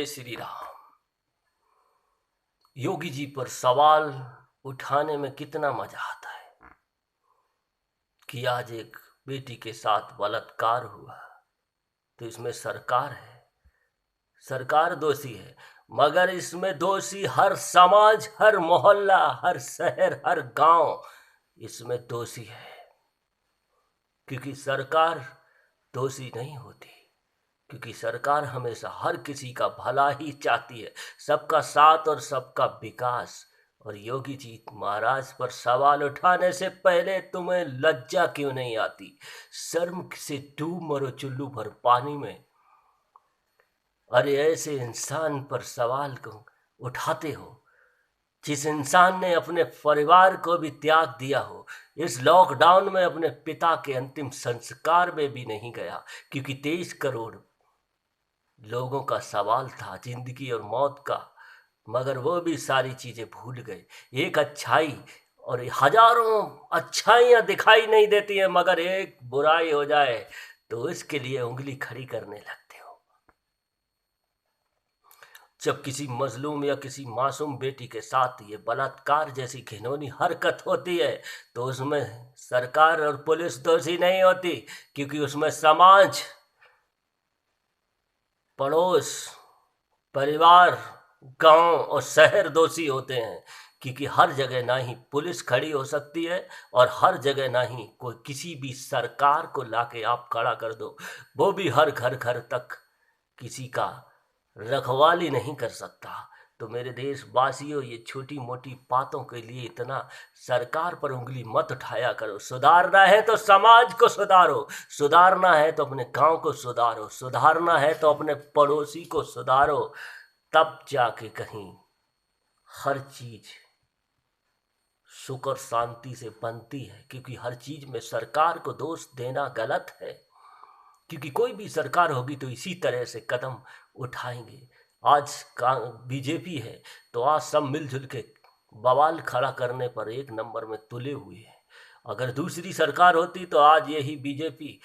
श्री राम। योगी जी पर सवाल उठाने में कितना मजा आता है कि आज एक बेटी के साथ बलात्कार हुआ तो इसमें सरकार है, सरकार दोषी है, मगर इसमें दोषी हर समाज, हर मोहल्ला, हर शहर, हर गांव इसमें दोषी है। क्योंकि सरकार दोषी नहीं होती, क्योंकि सरकार हमेशा हर किसी का भला ही चाहती है, सबका साथ और सबका विकास। और योगी जी महाराज पर सवाल उठाने से पहले तुम्हें लज्जा क्यों नहीं आती? शर्म से डूब मरो चुल्लू भर पानी में। अरे ऐसे इंसान पर सवाल को उठाते हो जिस इंसान ने अपने परिवार को भी त्याग दिया हो। इस लॉकडाउन में अपने पिता के अंतिम संस्कार में भी नहीं गया, क्योंकि 23 करोड़ लोगों का सवाल था जिंदगी और मौत का, मगर वो भी सारी चीजें भूल गए। एक अच्छाई और हजारों अच्छाइयां दिखाई नहीं देती हैं, मगर एक बुराई हो जाए तो इसके लिए उंगली खड़ी करने लगते हो। जब किसी मजलूम या किसी मासूम बेटी के साथ ये बलात्कार जैसी घिनौनी हरकत होती है तो उसमें सरकार और पुलिस दोषी नहीं होती, क्योंकि उसमें समाज, पड़ोस, परिवार, गांव और शहर दोषी होते हैं। क्योंकि हर जगह ना ही पुलिस खड़ी हो सकती है और हर जगह ना ही कोई किसी भी सरकार को लाके आप खड़ा कर दो, वो भी हर घर घर तक किसी का रखवाली नहीं कर सकता। तो मेरे देशवासियों, ये छोटी मोटी बातों के लिए इतना सरकार पर उंगली मत उठाया करो। सुधारना है तो समाज को सुधारो, सुधारना है तो अपने गांव को सुधारो, सुधारना है तो अपने पड़ोसी को सुधारो, तब जाके कहीं हर चीज सुख और शांति से बनती है। क्योंकि हर चीज में सरकार को दोष देना गलत है, क्योंकि कोई भी सरकार होगी तो इसी तरह से कदम उठाएंगे। आज का बीजेपी है तो आज सब मिलजुल के बवाल खड़ा करने पर एक नंबर में तुले हुए हैं। अगर दूसरी सरकार होती तो आज यही बीजेपी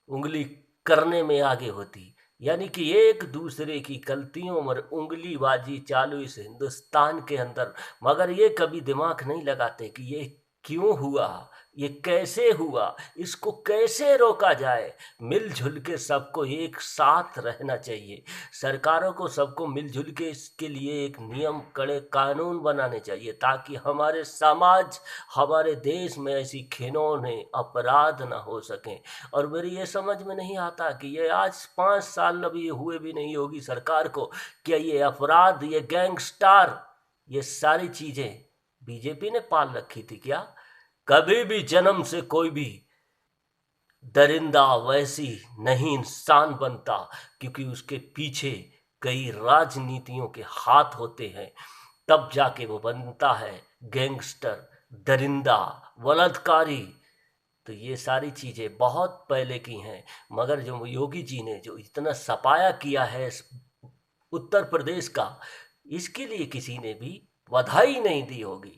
उंगली करने में आगे होती। यानी कि एक दूसरे की गलतियों में उंगलीबाजी चालू इस हिंदुस्तान के अंदर, मगर ये कभी दिमाग नहीं लगाते कि ये क्यों हुआ, ये कैसे हुआ, इसको कैसे रोका जाए। मिलजुल के सबको एक साथ रहना चाहिए। सरकारों को सबको मिलजुल के इसके लिए एक नियम, कड़े कानून बनाने चाहिए, ताकि हमारे समाज, हमारे देश में ऐसी घिनौने अपराध ना हो सकें। और मेरी ये समझ में नहीं आता कि ये आज 5 साल अभी हुए भी नहीं होगी सरकार को, क्या ये अपराध, ये गैंगस्टर, ये सारी चीजें बीजेपी ने पाल रखी थी क्या? कभी भी जन्म से कोई भी दरिंदा वैसी नहीं इंसान बनता, क्योंकि उसके पीछे कई राजनीतियों के हाथ होते हैं, तब जाके वो बनता है गैंगस्टर, दरिंदा, बलात्कारी। तो ये सारी चीजें बहुत पहले की हैं, मगर जो योगी जी ने जो इतना सफाया किया है इस उत्तर प्रदेश का, इसके लिए किसी ने भी बधाई नहीं दी होगी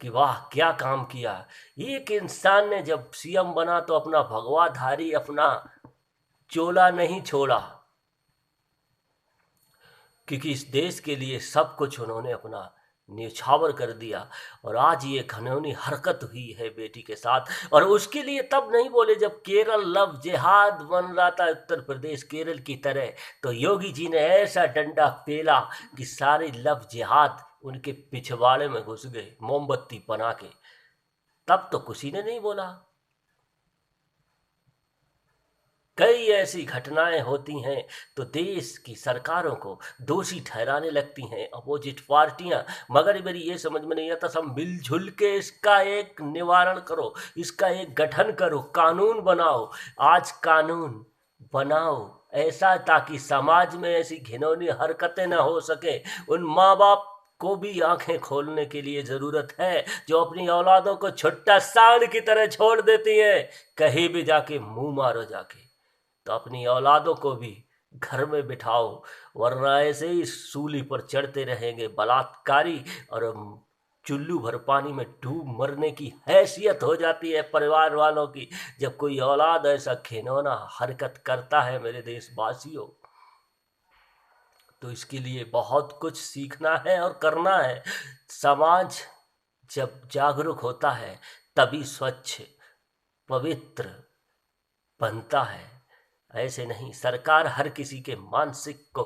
कि वाह क्या काम किया। एक इंसान ने जब सीएम बना तो अपना भगवाधारी, अपना चोला नहीं छोड़ा, क्योंकि इस देश के लिए सब कुछ उन्होंने अपना न्यौछावर कर दिया। और आज ये घिनौनी हरकत हुई है बेटी के साथ, और उसके लिए तब नहीं बोले जब केरल लव जिहाद बन रहा था, उत्तर प्रदेश केरल की तरह, तो योगी जी ने ऐसा डंडा पेला कि सारे लव जिहाद उनके पिछवाड़े में घुस गए मोमबत्ती बना के। तब तो किसी ने नहीं बोला। कई ऐसी घटनाएं होती हैं तो देश की सरकारों को दोषी ठहराने लगती हैं अपोजिट पार्टियां, मगर मेरी ये समझ में नहीं आता, सब मिलजुल के इसका एक निवारण करो, इसका एक गठन करो, कानून बनाओ। आज कानून बनाओ ऐसा ताकि समाज में ऐसी घिनौनी हरकतें ना हो सके। उन माँ बाप को भी आंखें खोलने के लिए जरूरत है जो अपनी औलादों को छुट्टा सांड की तरह छोड़ देती है। कहीं भी जाके मुंह मारो जाके, तो अपनी औलादों को भी घर में बिठाओ, वरना ऐसे ही सूली पर चढ़ते रहेंगे बलात्कारी, और चुल्लू भर पानी में डूब मरने की हैसियत हो जाती है परिवार वालों की जब कोई औलाद ऐसा घिनौना हरकत करता है। मेरे देशवासियों, तो इसके लिए बहुत कुछ सीखना है और करना है। समाज जब जागरूक होता है तभी स्वच्छ पवित्र बनता है। ऐसे नहीं, सरकार हर किसी के मानसिक को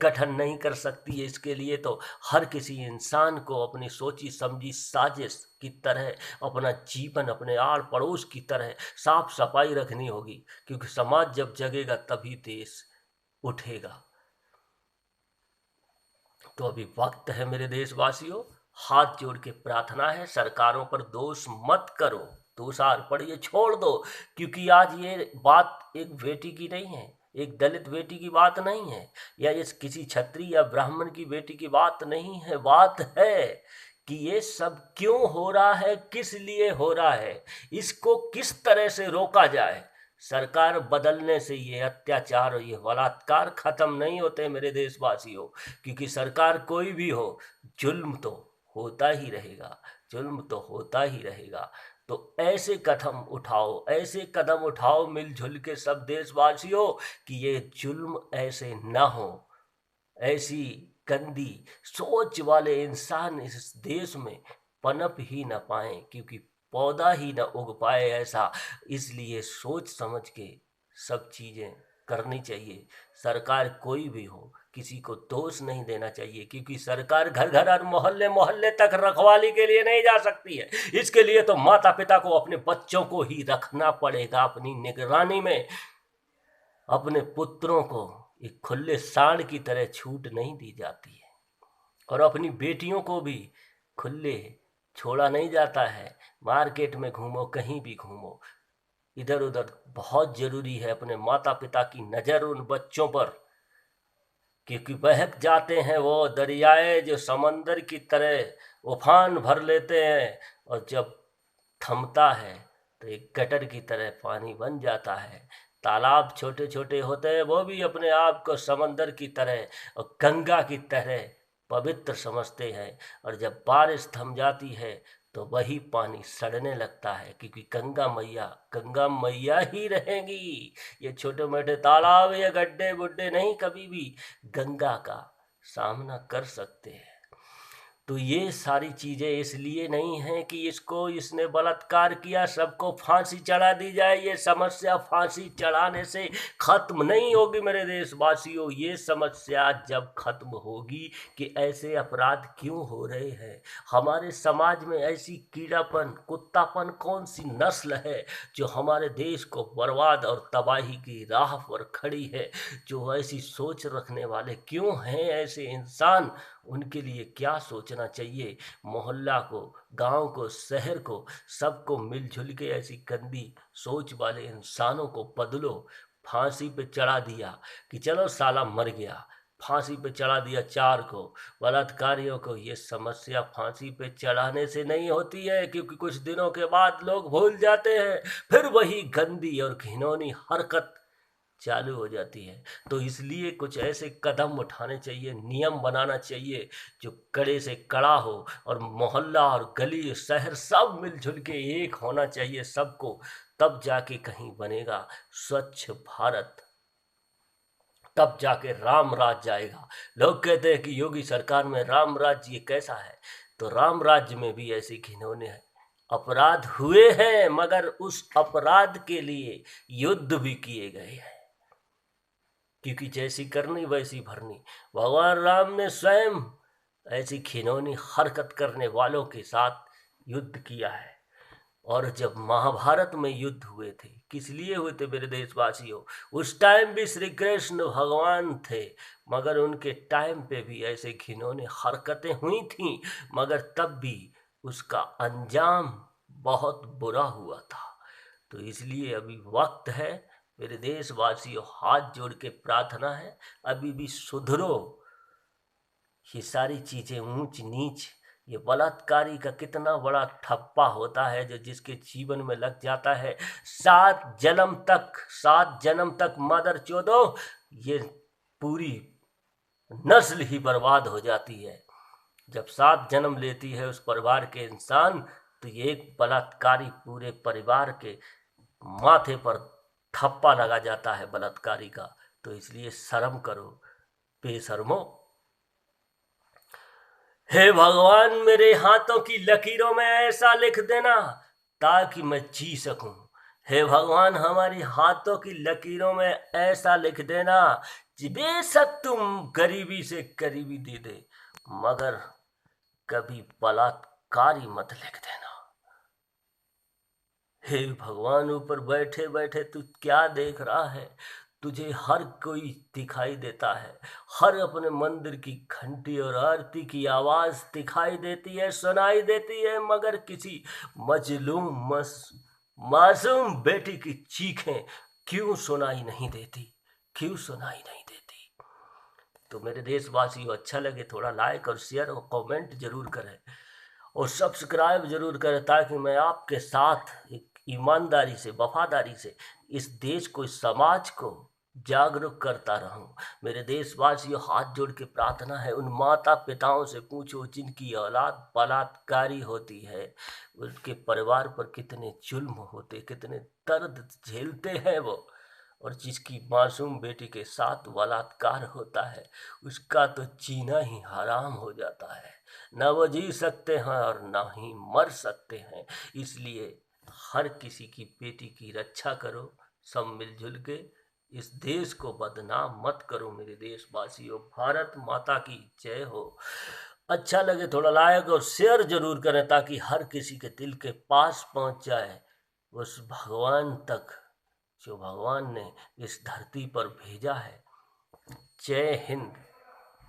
गठन नहीं कर सकती है। इसके लिए तो हर किसी इंसान को अपनी सोची समझी साजिश की तरह अपना जीवन अपने आड़ पड़ोस की तरह साफ सफाई रखनी होगी, क्योंकि समाज जब जगेगा तभी देश उठेगा। तो अभी वक्त है मेरे देशवासियों, हाथ जोड़ के प्रार्थना है, सरकारों पर दोष मत करो, दोषार पर ये छोड़ दो। क्योंकि आज ये बात एक बेटी की नहीं है, एक दलित बेटी की बात नहीं है, या इस किसी क्षत्रिय या ब्राह्मण की बेटी की बात नहीं है। बात है कि ये सब क्यों हो रहा है, किस लिए हो रहा है, इसको किस तरह से रोका जाए। सरकार बदलने से ये अत्याचार और ये बलात्कार खत्म नहीं होते मेरे देशवासियों। क्योंकि सरकार कोई भी हो, जुल्म तो होता ही रहेगा, जुल्म तो होता ही रहेगा। तो ऐसे कदम उठाओ, ऐसे कदम उठाओ मिलजुल के सब देशवासियों कि ये जुल्म ऐसे ना हो। ऐसी गंदी सोच वाले इंसान इस देश में पनप ही न पाए, क्योंकि पौधा ही न उग पाए ऐसा। इसलिए सोच समझ के सब चीज़ें करनी चाहिए। सरकार कोई भी हो, किसी को दोष नहीं देना चाहिए, क्योंकि सरकार घर घर और मोहल्ले मोहल्ले तक रखवाली के लिए नहीं जा सकती है। इसके लिए तो माता पिता को अपने बच्चों को ही रखना पड़ेगा अपनी निगरानी में। अपने पुत्रों को एक खुले सांड की तरह छूट नहीं दी जाती है, और अपनी बेटियों को भी खुले छोड़ा नहीं जाता है। मार्केट में घूमो, कहीं भी घूमो, इधर उधर बहुत जरूरी है अपने माता पिता की नज़र उन बच्चों पर, क्योंकि बहक जाते हैं वो दरियाए जो समंदर की तरह उफान भर लेते हैं, और जब थमता है तो एक गटर की तरह पानी बन जाता है। तालाब छोटे छोटे होते हैं, वो भी अपने आप को समंदर की तरह और गंगा की तरह पवित्र समझते हैं, और जब बारिश थम जाती है तो वही पानी सड़ने लगता है, क्योंकि गंगा मैया ही रहेंगी। ये छोटे मोटे तालाब या गड्ढे बुड्ढे नहीं कभी भी गंगा का सामना कर सकते हैं। तो ये सारी चीजें इसलिए नहीं है कि इसने बलात्कार किया सबको फांसी चढ़ा दी जाए। ये समस्या फांसी चढ़ाने से खत्म नहीं होगी मेरे देशवासियों। ये समस्या जब खत्म होगी कि ऐसे अपराध क्यों हो रहे हैं, हमारे समाज में ऐसी कीड़ापन कुत्तापन कौन सी नस्ल है जो हमारे देश को बर्बाद और तबाही की राह पर खड़ी है। जो ऐसी सोच रखने वाले क्यों हैं ऐसे इंसान, उनके लिए क्या सोचना चाहिए। मोहल्ला को, गांव को, शहर को, सबको मिलजुल के ऐसी गंदी सोच वाले इंसानों को बदलो। फांसी पे चढ़ा दिया कि चलो साला मर गया, फांसी पे चढ़ा दिया 4 को बलात्कारियों को। ये समस्या फांसी पे चढ़ाने से नहीं होती है, क्योंकि कुछ दिनों के बाद लोग भूल जाते हैं, फिर वही गंदी और घिनौनी हरकत चालू हो जाती है। तो इसलिए कुछ ऐसे कदम उठाने चाहिए, नियम बनाना चाहिए जो कड़े से कड़ा हो, और मोहल्ला और गली शहर सब मिलजुल के एक होना चाहिए सबको। तब जाके कहीं बनेगा स्वच्छ भारत, तब जाके राम राज जाएगा। लोग कहते हैं कि योगी सरकार में राम राज्य कैसा है, तो राम राज्य में भी ऐसे घिनौने हैं अपराध हुए हैं, मगर उस अपराध के लिए युद्ध भी किए गए हैं, क्योंकि जैसी करनी वैसी भरनी। भगवान राम ने स्वयं ऐसी घिनौनी हरकत करने वालों के साथ युद्ध किया है। और जब महाभारत में युद्ध हुए थे, किस लिए हुए थे मेरे देशवासियों, उस टाइम भी श्री कृष्ण भगवान थे, मगर उनके टाइम पे भी ऐसे घिनौनी हरकतें हुई थी, मगर तब भी उसका अंजाम बहुत बुरा हुआ था। तो इसलिए अभी वक्त है मेरे देशवासियों, हाथ जोड़ के प्रार्थना है, अभी भी सुधरो। ये सारी चीजें ऊंच नीच, ये बलात्कारी का कितना बड़ा ठप्पा होता है जो जिसके जीवन में लग जाता है 7 जन्म तक मदर चोदो, ये पूरी नस्ल ही बर्बाद हो जाती है। जब 7 जन्म लेती है उस परिवार के इंसान, तो ये एक बलात्कारी पूरे परिवार के माथे पर ठप्पा लगा जाता है बलात्कारी का। तो इसलिए शर्म करो, बेशर्मो। हे भगवान, मेरे हाथों की लकीरों में ऐसा लिख देना ताकि मैं जी सकूं। हे भगवान, हमारी हाथों की लकीरों में ऐसा लिख देना कि बेशक तुम गरीबी से गरीबी दे दे, मगर कभी बलात्कारी मत लिख देना। हे भगवान, ऊपर बैठे बैठे तू क्या देख रहा है? तुझे हर कोई दिखाई देता है, हर अपने मंदिर की घंटी और आरती की आवाज दिखाई देती है, सुनाई देती है, मगर किसी मजलूम मासूम बेटी की चीखें क्यों सुनाई नहीं देती? क्यों सुनाई नहीं देती? तो मेरे देशवासियों, अच्छा लगे थोड़ा लाइक और शेयर और कमेंट जरूर करें और सब्सक्राइब जरूर करें, ताकि मैं आपके साथ एक ईमानदारी से, वफादारी से इस देश को, इस समाज को जागरूक करता रहूं। मेरे देशवासियों, हाथ जोड़ के प्रार्थना है, उन माता पिताओं से पूछो जिनकी औलाद बलात्कारी होती है, उनके परिवार पर कितने जुल्म होते, कितने दर्द झेलते हैं वो, और जिसकी मासूम बेटी के साथ बलात्कार होता है, उसका तो जीना ही हराम हो जाता है। न वो जी सकते हैं और न ही मर सकते हैं। इसलिए हर किसी की बेटी की रक्षा करो, सब मिलजुल के। इस देश को बदनाम मत करो मेरे देशवासियों। भारत माता की जय हो। अच्छा लगे थोड़ा लाइक और शेयर जरूर करें, ताकि हर किसी के दिल के पास पहुंच जाए उस भगवान तक जो भगवान ने इस धरती पर भेजा है। जय हिंद।